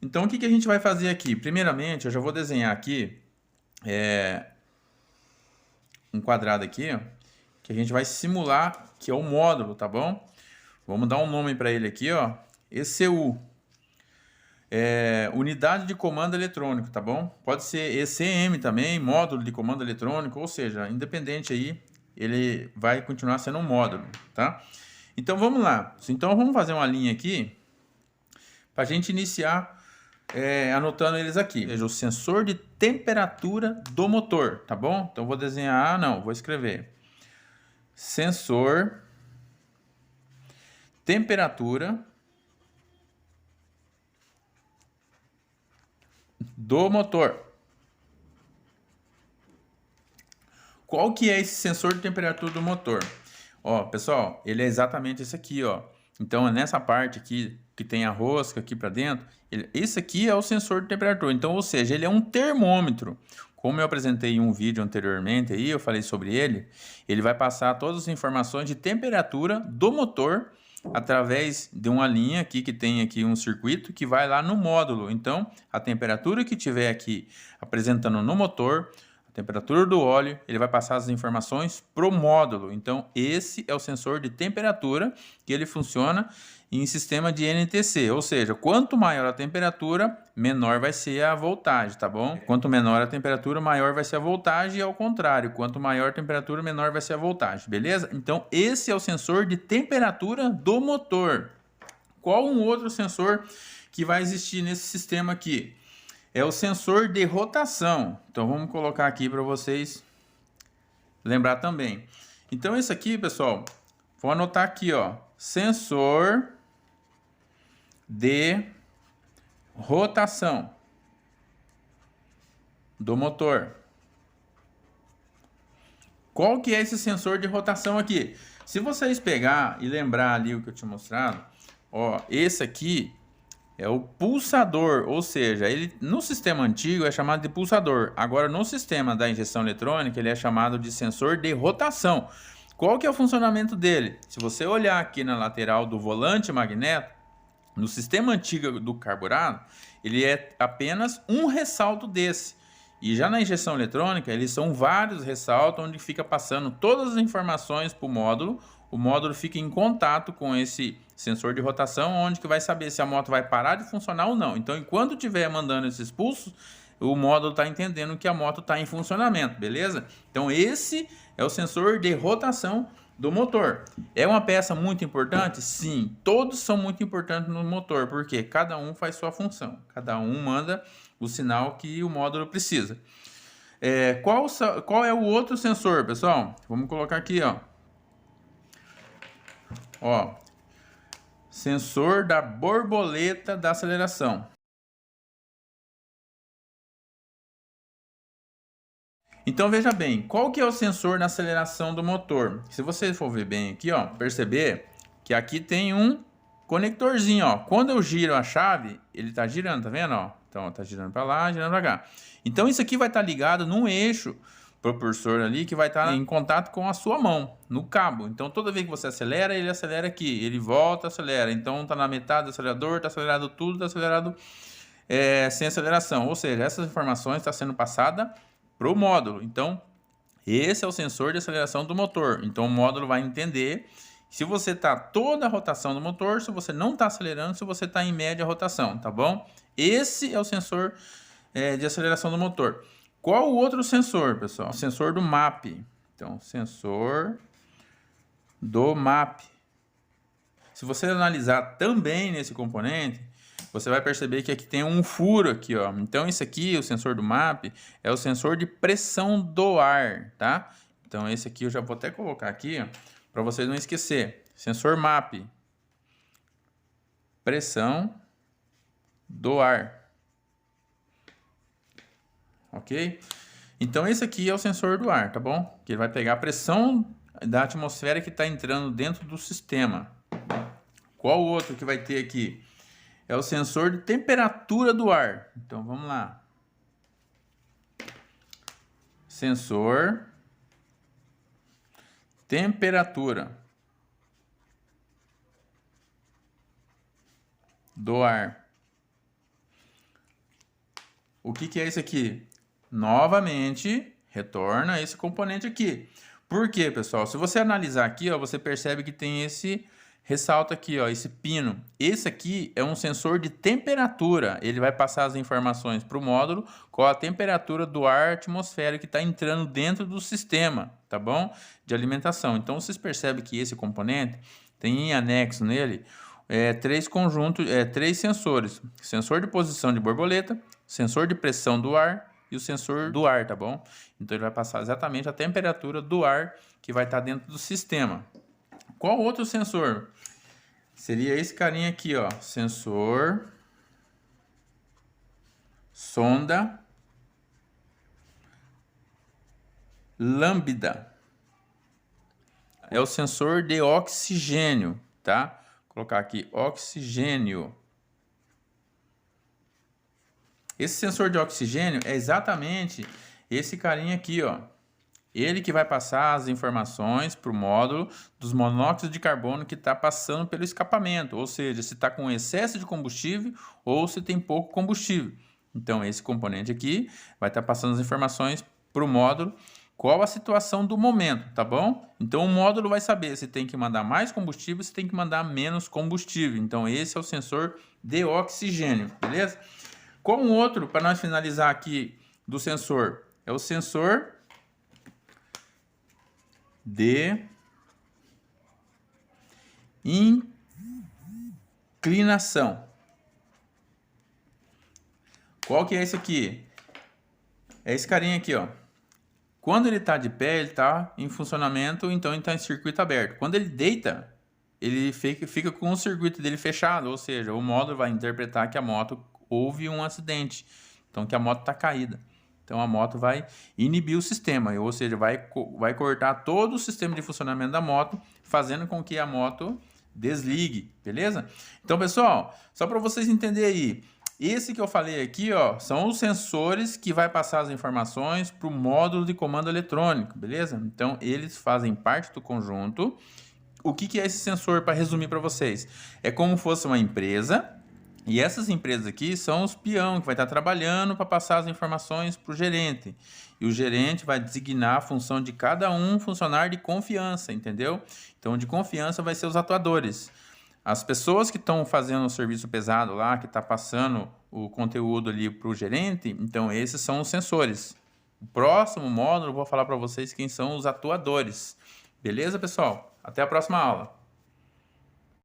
Então, o que a gente vai fazer aqui? Primeiramente, eu já vou desenhar aqui um quadrado aqui, ó, que a gente vai simular, que é o módulo, tá bom? Vamos dar um nome para ele aqui, ó, ECU. Unidade de comando eletrônico, tá bom? Pode ser ECM também, módulo de comando eletrônico, ou seja, independente aí, ele vai continuar sendo um módulo, tá? Então, vamos lá. Então, vamos fazer uma linha aqui para a gente iniciar anotando eles aqui. Veja, o sensor de temperatura do motor, tá bom? Então, vou desenhar, não, vou escrever. Sensor, temperatura do motor. Qual que é esse sensor de temperatura do motor? Ó, pessoal, ele é exatamente esse aqui, ó. Então, é nessa parte aqui, que tem a rosca aqui para dentro, esse aqui é o sensor de temperatura. Então, ou seja, ele é um termômetro. Como eu apresentei em um vídeo anteriormente aí, eu falei sobre ele vai passar todas as informações de temperatura do motor através de uma linha aqui que tem aqui um circuito que vai lá no módulo. Então, a temperatura que tiver aqui apresentando no motor, a temperatura do óleo, ele vai passar as informações para o módulo. Então, esse é o sensor de temperatura que ele funciona em sistema de NTC, ou seja, quanto maior a temperatura, menor vai ser a voltagem, tá bom? Quanto menor a temperatura, maior vai ser a voltagem e ao contrário, quanto maior a temperatura, menor vai ser a voltagem, beleza? Então, esse é o sensor de temperatura do motor. Qual um outro sensor que vai existir nesse sistema aqui? É o sensor de rotação. Então, vamos colocar aqui para vocês lembrar também. Então, esse aqui, pessoal, vou anotar aqui, ó, sensor de rotação do motor. Qual que é esse sensor de rotação aqui? Se vocês pegar e lembrar ali o que eu tinha mostrado, ó, esse aqui é o pulsador, ou seja, ele no sistema antigo é chamado de pulsador. Agora no sistema da injeção eletrônica ele é chamado de sensor de rotação. Qual que é o funcionamento dele? Se você olhar aqui na lateral do volante magneto, no sistema antigo do carburado, ele é apenas um ressalto desse. E já na injeção eletrônica, eles são vários ressaltos onde fica passando todas as informações para o módulo fica em contato com esse sensor de rotação, onde que vai saber se a moto vai parar de funcionar ou não. Então, enquanto estiver mandando esses pulsos, o módulo está entendendo que a moto está em funcionamento, beleza? Então, esse é o sensor de rotação do motor. É uma peça muito importante? Sim, todos são muito importantes no motor, porque cada um faz sua função, cada um manda o sinal que o módulo precisa. Qual é o outro sensor, pessoal? Vamos colocar aqui, ó, sensor da borboleta da aceleração. Então veja bem, qual que é o sensor na aceleração do motor? Se você for ver bem aqui, ó, perceber que aqui tem um conectorzinho, ó. Quando eu giro a chave, ele tá girando, tá vendo, ó? Então tá girando para lá, girando para cá. Então isso aqui vai estar ligado num eixo propulsor ali que vai estar em contato com a sua mão, no cabo. Então toda vez que você acelera, ele acelera aqui, ele volta, acelera. Então tá na metade do acelerador, tá acelerado tudo, tá acelerado sem aceleração. Ou seja, essas informações estão sendo passadas para o módulo. Então, esse é o sensor de aceleração do motor. Então, o módulo vai entender se você está toda a rotação do motor, se você não está acelerando, se você está em média rotação, tá bom? Esse é o sensor de aceleração do motor. Qual o outro sensor, pessoal? O sensor do MAP. Então, sensor do MAP. Se você analisar também nesse componente, você vai perceber que aqui tem um furo aqui, ó. Então, esse aqui, o sensor do MAP, é o sensor de pressão do ar, tá? Então, esse aqui eu já vou até colocar aqui, ó, para vocês não esquecer. Sensor MAP. Pressão do ar. Ok? Então, esse aqui é o sensor do ar, tá bom? Que ele vai pegar a pressão da atmosfera que está entrando dentro do sistema. Qual outro que vai ter aqui? É o sensor de temperatura do ar. Então, vamos lá. Sensor temperatura do ar. o que é isso aqui? Novamente, retorna esse componente aqui. Por quê, pessoal? Se você analisar aqui, ó, você percebe que tem esse ressalto aqui, ó, esse pino. Esse aqui é um sensor de temperatura. Ele vai passar as informações para o módulo com a temperatura do ar atmosférico que está entrando dentro do sistema, tá bom? De alimentação. Então, vocês percebem que esse componente tem em anexo nele três sensores. Sensor de posição de borboleta, sensor de pressão do ar e o sensor do ar, tá bom? Então ele vai passar exatamente a temperatura do ar que vai estar dentro do sistema. Qual outro sensor? Seria esse carinha aqui, ó, sensor sonda lambda. É o sensor de oxigênio, tá? Vou colocar aqui oxigênio. Esse sensor de oxigênio é exatamente esse carinha aqui, ó. Ele que vai passar as informações para o módulo dos monóxidos de carbono que está passando pelo escapamento, ou seja, se está com excesso de combustível ou se tem pouco combustível. Então, esse componente aqui vai estar passando as informações para o módulo, qual a situação do momento, tá bom? Então, o módulo vai saber se tem que mandar mais combustível, se tem que mandar menos combustível. Então, esse é o sensor de oxigênio, beleza? Como outro, para nós finalizar aqui do sensor, é o sensor de inclinação. Qual que é esse aqui? É esse carinha aqui, ó. Quando ele está de pé, ele está em funcionamento, então ele está em circuito aberto. Quando ele deita, ele fica com o circuito dele fechado, ou seja, o módulo vai interpretar que a moto houve um acidente, então que a moto está caída. Então a moto vai inibir o sistema, ou seja, vai cortar todo o sistema de funcionamento da moto, fazendo com que a moto desligue, beleza? Então, pessoal, só para vocês entenderem aí, esse que eu falei aqui, ó, são os sensores que vai passar as informações para o módulo de comando eletrônico, beleza? Então, eles fazem parte do conjunto. O que é esse sensor, para resumir para vocês? É como se fosse uma empresa. E essas empresas aqui são os peão que vai estar trabalhando para passar as informações para o gerente. E o gerente vai designar a função de cada funcionário de confiança, entendeu? Então, de confiança vai ser os atuadores. As pessoas que estão fazendo o serviço pesado lá, que está passando o conteúdo ali para o gerente, então esses são os sensores. O próximo módulo eu vou falar para vocês quem são os atuadores. Beleza, pessoal? Até a próxima aula.